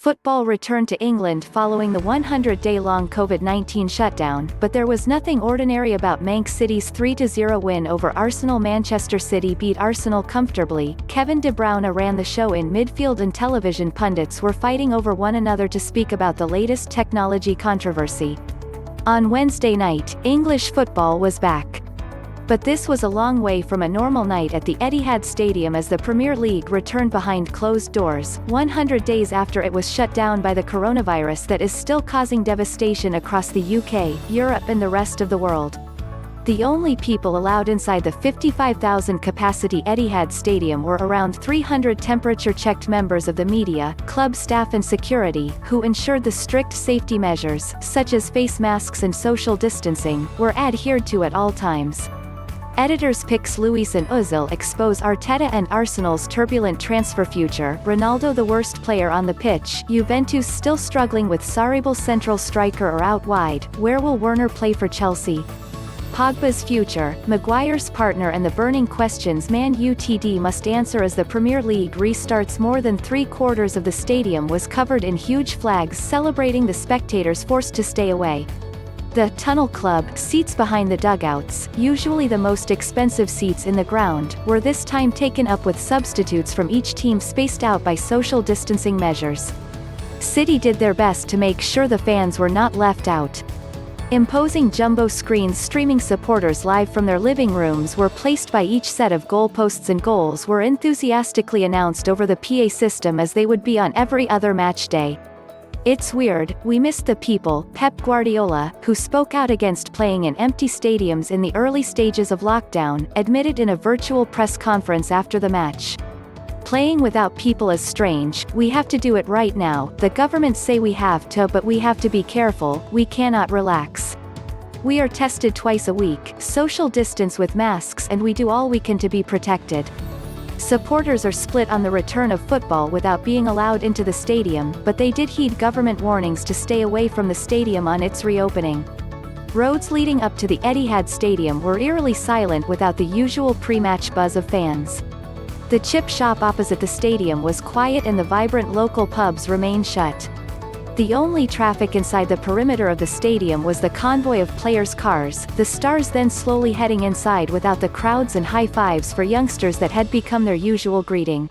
Football returned to England following the 100-day-long COVID-19 shutdown, but there was nothing ordinary about Manc City's 3-0 win over Arsenal. Manchester City beat Arsenal comfortably. Kevin De Bruyne ran the show in midfield and television pundits were fighting over one another to speak about the latest technology controversy. On Wednesday night, English football was back. But this was a long way from a normal night at the Etihad Stadium as the Premier League returned behind closed doors, 100 days after it was shut down by the coronavirus that is still causing devastation across the UK, Europe and the rest of the world. The only people allowed inside the 55,000-capacity Etihad Stadium were around 300 temperature-checked members of the media, club staff and security, who ensured the strict safety measures, such as face masks and social distancing, were adhered to at all times. Editors Pix Luis and Ozil expose Arteta and Arsenal's turbulent transfer future, Ronaldo the worst player on the pitch, Juventus still struggling with Sarribal's central striker or out wide, where will Werner play for Chelsea? Pogba's future, Maguire's partner and the burning questions Man Utd must answer as the Premier League restarts. More than 3/4 of the stadium was covered in huge flags celebrating the spectators forced to stay away. The Tunnel Club, seats behind the dugouts, usually the most expensive seats in the ground, were this time taken up with substitutes from each team spaced out by social distancing measures. City did their best to make sure the fans were not left out. Imposing jumbo screens streaming supporters live from their living rooms were placed by each set of goalposts, and goals were enthusiastically announced over the PA system as they would be on every other match day. "It's weird, we missed the people," Pep Guardiola, who spoke out against playing in empty stadiums in the early stages of lockdown, admitted in a virtual press conference after the match. "Playing without people is strange, we have to do it right now, the government say we have to, but we have to be careful, we cannot relax. We are tested twice a week, social distance with masks, and we do all we can to be protected." Supporters are split on the return of football without being allowed into the stadium, but they did heed government warnings to stay away from the stadium on its reopening. Roads leading up to the Etihad Stadium were eerily silent without the usual pre-match buzz of fans. The chip shop opposite the stadium was quiet and the vibrant local pubs remained shut. The only traffic inside the perimeter of the stadium was the convoy of players' cars, the stars then slowly heading inside without the crowds and high fives for youngsters that had become their usual greeting.